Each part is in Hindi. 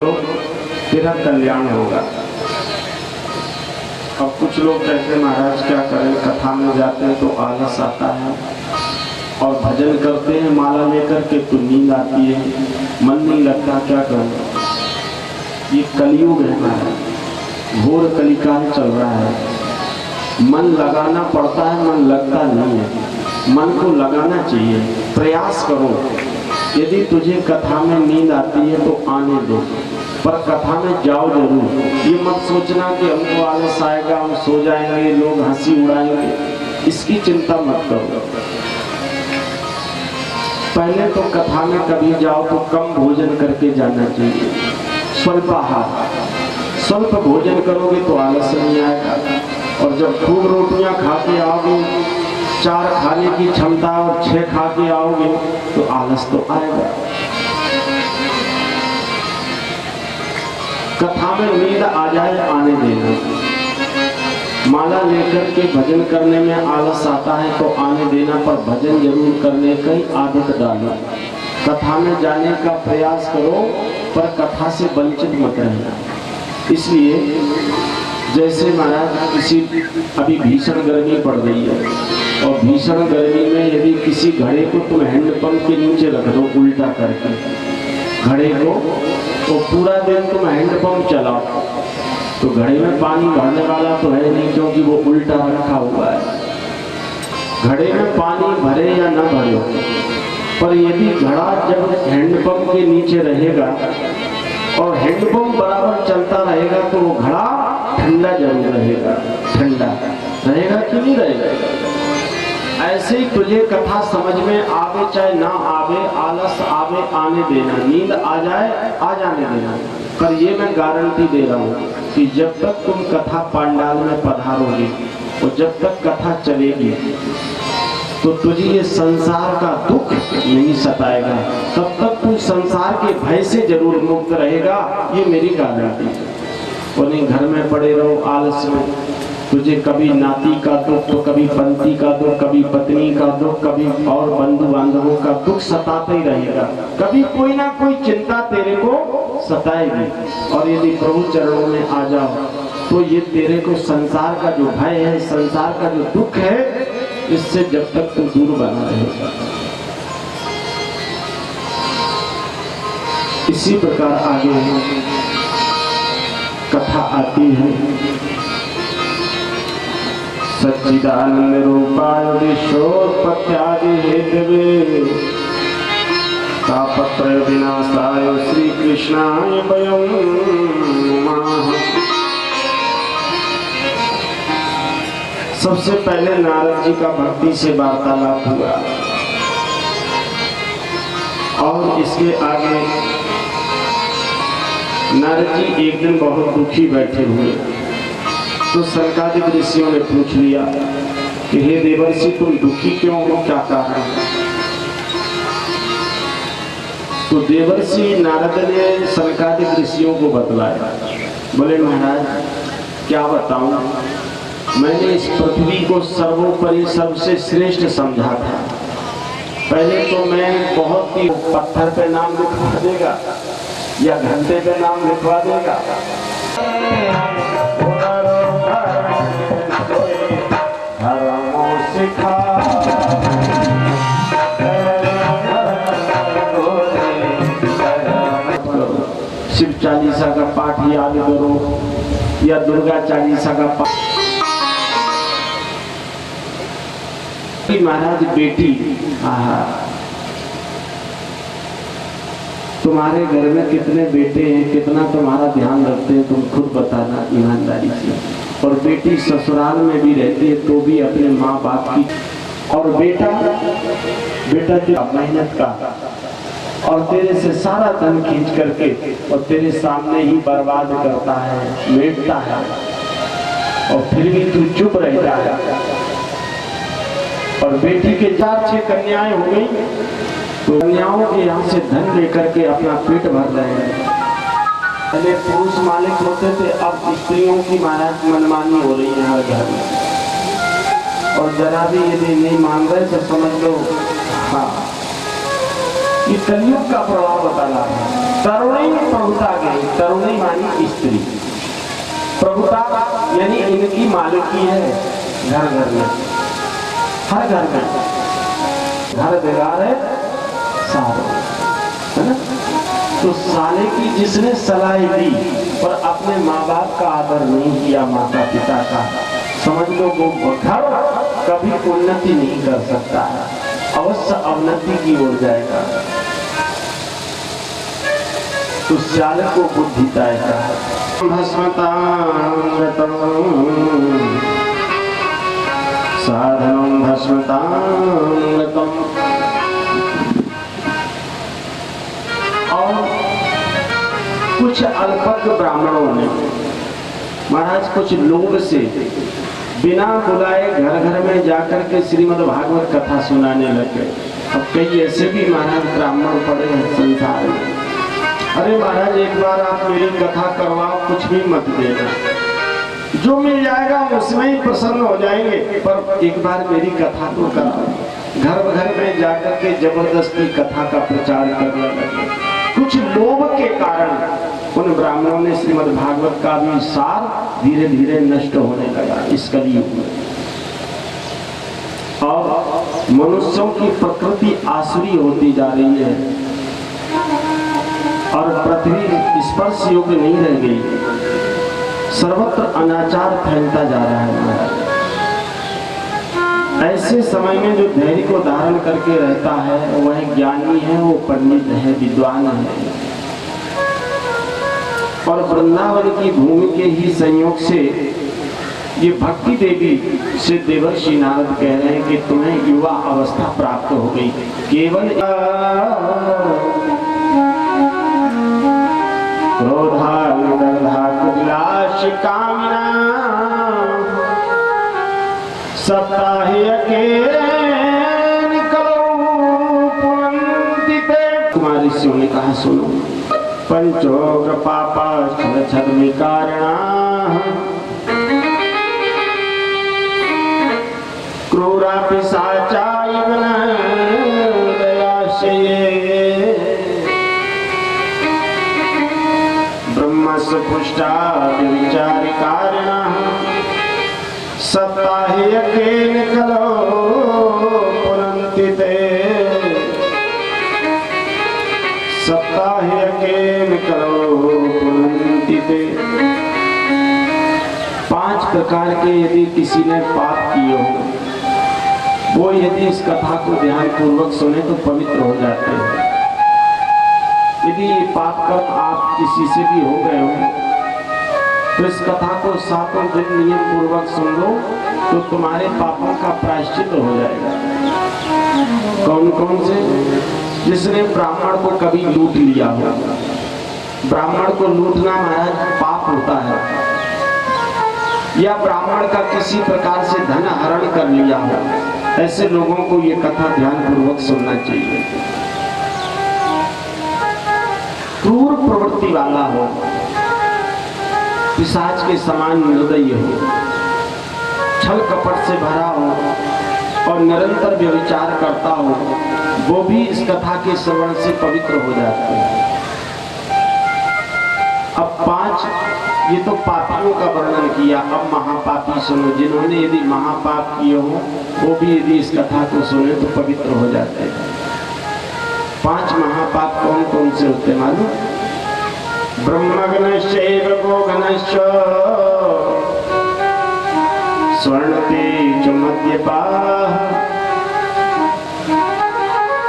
तेरा कल्याण होगा। अब कुछ लोग कहते हैं महाराज क्या करें, कथा में जाते हैं तो आलस आता है और भजन करते हैं माला लेकर के तो नींद आती है, मन नहीं लगता, क्या करूं। ये कलयुग है महाराज, घोर कलिकाल चल रहा है। मन लगाना पड़ता है, मन लगता नहीं है। मन को लगाना चाहिए, प्रयास करो। यदि तुझे कथा में नींद आती है तो आने दो, पर कथा में जाओ जरूर। ये मत सोचना कि हमको आलस आएगा, हम सो जाएंगे, लोग हंसी उड़ाएंगे, इसकी चिंता मत करो। पहले तो कथा में कभी जाओ तो कम भोजन करके जाना चाहिए, स्वल्पाहार। स्वल्प भोजन करोगे तो आलस नहीं आएगा। और जब खूब रोटियां खा के आओगे, 4 खाने की क्षमता और 6 खा के आओगे तो आलस तो आएगा। कथा में नींद आ जाए, आने देना। माला लेकर के भजन करने में आलस आता है तो आने देना, पर भजन जरूर करने की आदत डालो। कथा में जाने का प्रयास करो, पर कथा से वंचित मत रहना। इसलिए जैसे महाराज किसी अभी भीषण गर्मी पड़ रही है और भीषण गर्मी में यदि किसी घड़े को तुम हैंडपंप के नीचे रख दो उल्टा करके घड़े को, तो पूरा दिन तुम हैंडपंप चलाओ तो घड़े में पानी भरने वाला तो है नहीं, क्योंकि वो उल्टा रखा हुआ है। घड़े में पानी भरे या न भरे, पर यदि घड़ा जब हैंडपंप के नीचे रहेगा और हैंडपंप बराबर चलता रहेगा तो वो घड़ा ठंडा जरूर रहेगा। ठंडा रहेगा कि नहीं रहेगा? ऐसे ही तुझे कथा समझ में आवे चाहे ना आवे, आलस आवे आने देना, नींद आ जाए आ जाने देना। पर ये मैं गारंटी दे रहा हूँ कि जब तक तुम कथा पांडाल में पधारोगे और जब तक कथा चलेगी तो तुझे ये संसार का दुख नहीं सताएगा। तब तक तू संसार के भय से जरूर मुक्त रहेगा, ये मेरी गारंटी है। और नहीं घर में पड़े रहो आलस में, तुझे कभी नाती का दुख तो कभी पंथी का दुख, कभी पत्नी का दुख, कभी और बंधु बांधवों का दुख सताता ही रहेगा। कभी कोई ना कोई चिंता तेरे को सताएगी। और यदि प्रभु चरणों में आ जाओ तो ये तेरे को संसार का जो भय है, संसार का जो दुख है, इससे जब तक तू दूर बना रहेगा। इसी प्रकार आगे कथा आती है। सच्चिदानंद रूपाय विश्वोत्पत्त्यादि हेतवे तापत्रय विनाशाय श्री कृष्णाय वयं नमः। सबसे पहले नारद जी का भक्ति से वार्तालाप हुआ और इसके आगे नारद जी एक दिन बहुत दुखी बैठे हुए तो सनकादिक ऋषियों ने पूछ लिया कि हे देवर्षि, तुम दुखी क्यों हो, क्या कारण है? तो देवर्षि नारद ने सनकादिक ऋषियों को बतलाया। बोले महाराज क्या बताऊं, मैंने इस पृथ्वी को सर्वोपरि सबसे श्रेष्ठ समझा था। पहले तो मैं बहुत ही पत्थर पे नाम लिखवा देगा या घंटे पे नाम लिखवा देगा, शिव चालीसा का पाठ याद करो या दुर्गा चालीसा का पाठ। महाराज बेटी, तुम्हारे घर में कितने बेटे हैं, कितना तुम्हारा ध्यान रखते हैं, तुम खुद बताना ईमानदारी से। और बेटी ससुराल में भी रहती है तो भी अपने माँ बाप की, और बेटा तेरा मेहनत का और तेरे से सारा धन खींच करके और तेरे सामने ही बर्बाद करता है, लेटता है, और फिर भी तू चुप रहता है। और बेटी के 4-6 कन्याएं हो गई तो कन्याओं के यहाँ से धन लेकर के अपना पेट भर रहे हैं। पहले पुरुष मालिक होते थे, अब स्त्रियों की महाराज मनमानी हो रही है हर घर में। और जरा भी यदि नहीं मान रहे तो समझ लो हाँ कि कलयुग का प्रभाव बताना है। तरुणी प्रभुता गई, तरुणी मानी स्त्री, प्रभुता यानी इनकी मालिकी है घर घर में, हर घर में, घर बेगार है सारे, है ना। तो साले की जिसने सलाह दी पर अपने माँ बाप का आदर नहीं किया, माता पिता का, समझ लो वो घर कभी उन्नति नहीं कर सकता है, अवश्य अवनति की ओर जाएगा। तो साले को बुद्धि तयता है। भस्मतांगतम साधनम भस्मतांगतम। और कुछ अल्पज्ञ ब्राह्मणों ने महाराज कुछ लोभ से बिना बुलाए घर घर में जाकर के श्रीमद् भागवत कथा सुनाने लगे। अब कई ऐसे भी महाराज ब्राह्मण पड़े हैं संसार में, अरे महाराज एक बार आप मेरी कथा करवाओ, कुछ भी मत देना, जो मिल जाएगा उसमें ही प्रसन्न हो जाएंगे, पर एक बार मेरी कथा तो कराओ। घर घर में जाकर के जबरदस्ती कथा का प्रचार करने लगे। कुछ लोभ के कारण उन ब्राह्मणों ने श्रीमद् भागवत का भी सार धीरे धीरे नष्ट होने लगा इस कलयुग में। और मनुष्यों की प्रकृति आसुरी होती जा रही है और पृथ्वी स्पर्श योग्य नहीं रह गई, सर्वत्र अनाचार फैलता जा रहा है। ऐसे समय में जो धैर्य को धारण करके रहता है वह ज्ञानी है, वो पंडित है, विद्वान है। और वृंदावन की भूमि के ही संयोग से ये भक्ति देवी से देवर्षि नारद कह रहे हैं कि तुम्हें युवा अवस्था प्राप्त हो गई। केवल क्रोधानुदर्धा कुटिलाश कामना सप्ताहे निकलो पुनन्तिते। कुमार ऋषियों ने कहा सुनो, पंचोग्र पापा छल छल विकारणा क्रूरा पिशाचा इवन दयाशये ब्रह्मस्य पुष्टा विचारि कारणः सप्ताहे निकलो पुनन्तिते। सप्ताहे निकलो पुनन्तिते। 5 प्रकार के यदि किसी ने पाप किए हो, वो यदि इस कथा को ध्यान पूर्वक सुने तो पवित्र हो जाते हैं। यदि ये पाप कर्म आप किसी से भी हो गए हो तो इस कथा को 7 दिन नियम पूर्वक सुन लो तो तुम्हारे पापों का प्रायश्चित हो जाएगा। कौन कौन से? जिसने ब्राह्मण को कभी लूट लिया हो, ब्राह्मण को लूटना महाराज पाप होता है, या ब्राह्मण का किसी प्रकार से धन हरण कर लिया हो, ऐसे लोगों को ये कथा ध्यान पूर्वक सुनना चाहिए। क्रूर प्रवृत्ति वाला हो, पिशाच के समान निर्दयी हो, छल कपट से भरा हो और निरंतर व्यभिचार करता हो, वो भी इस कथा के श्रवण से पवित्र हो जाते हैं। अब 5 ये तो पापियों का वर्णन किया, अब महापापी सुनो। जिन्होंने यदि महापाप किए हो वो भी यदि इस कथा को सुने तो पवित्र हो जाते हैं। 5 महापाप कौन कौन से होते मालूम? ब्रह्मग्नश्चैव गोघनश्च स्वर्णतेज मद्यपाः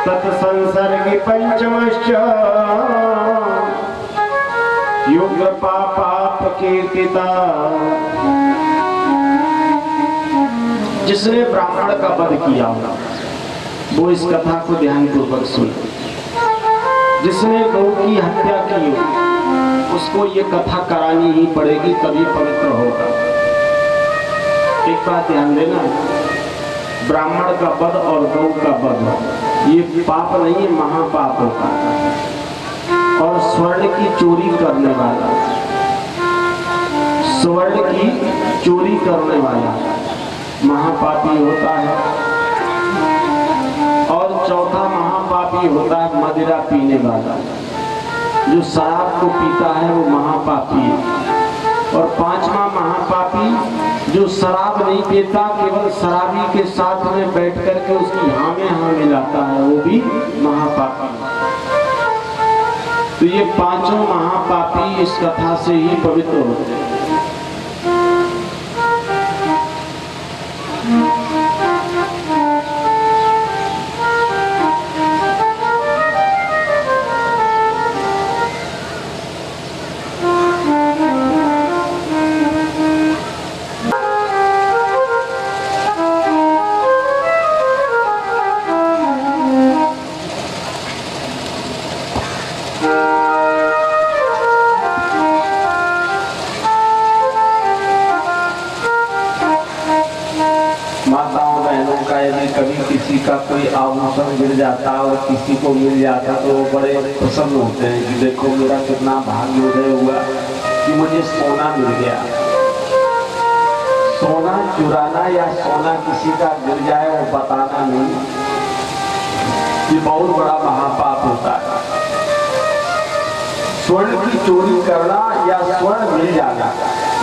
तत्संसर्गी पंचमश्च युग्रपापापकीर्तिता। जिसने ब्राह्मण का वध किया हो वो इस कथा को ध्यान पूर्वक सुने। जिसने गौ की हत्या की हो उसको ये कथा करानी ही पड़ेगी, तभी पवित्र होगा। एक बात ध्यान देना, ब्राह्मण का वध और गौ का वध ये पाप नहीं है, महापाप होता है। और स्वर्ण की चोरी करने वाला, स्वर्ण की चोरी करने वाला महापापी होता है। और चौथा महापापी होता है मदिरा पीने वाला, जो शराब को पीता है वो महापापी है। और पांचवा महापापी जो शराब नहीं पीता, केवल शराबी के साथ में बैठ करके उसकी हाँ में हाँ मिलाता है, वो भी महापापी। तो ये पांचों महापापी इस कथा से ही पवित्र होते हैं। माताओं बहनों का यदि कभी किसी का कोई आभूषण गिर जाता और किसी को मिल जाता तो वो बड़े प्रसन्न होते हैं कि देखो मेरा कितना भाग्योदय हुआ कि मुझे सोना मिल गया। सोना चुराना या सोना किसी का गिर जाए वो बताना नहीं, ये बहुत बड़ा महापाप होता है। स्वर्ण की चोरी करना या स्वर्ण मिल जाना,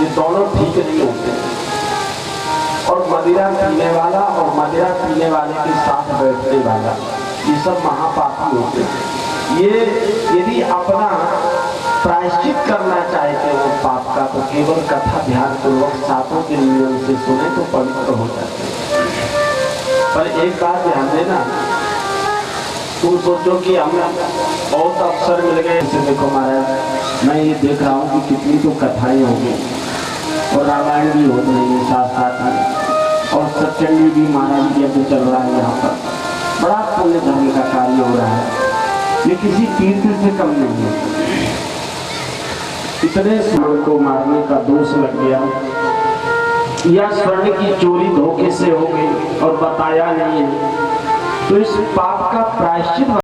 ये दोनों ठीक नहीं होते। और मदिरा पीने वाला और मदिरा पीने वाले के साथ बैठने वाला, ये सब महापापी होते हैं। ये यदि अपना प्रायश्चित करना चाहते हो पाप का तो केवल कथा ध्यान पूर्वक सातों के नियम से सुने तो पवित्र हो जाते हैं। पर एक बात ध्यान देना, तुम सोचो कि हमें बहुत अवसर मिल गए, जैसे देखो महाराज मैं ये देख रहा हूँ कि कितनी तो कथाएं होंगी और रामायण भी हो रही है साथ साथ में, और सत्संग भी महाराज जी अभी चल रहा है। यहाँ पर बड़ा पुण्य धर्म का कार्य हो रहा है, ये किसी तीर्थ से कम नहीं है। इतने स्वर्ण को मारने का दोष लग गया या स्वर्ण की चोरी धोखे से हो गई और बताया नहीं है, तो इस पाप का प्रायश्चित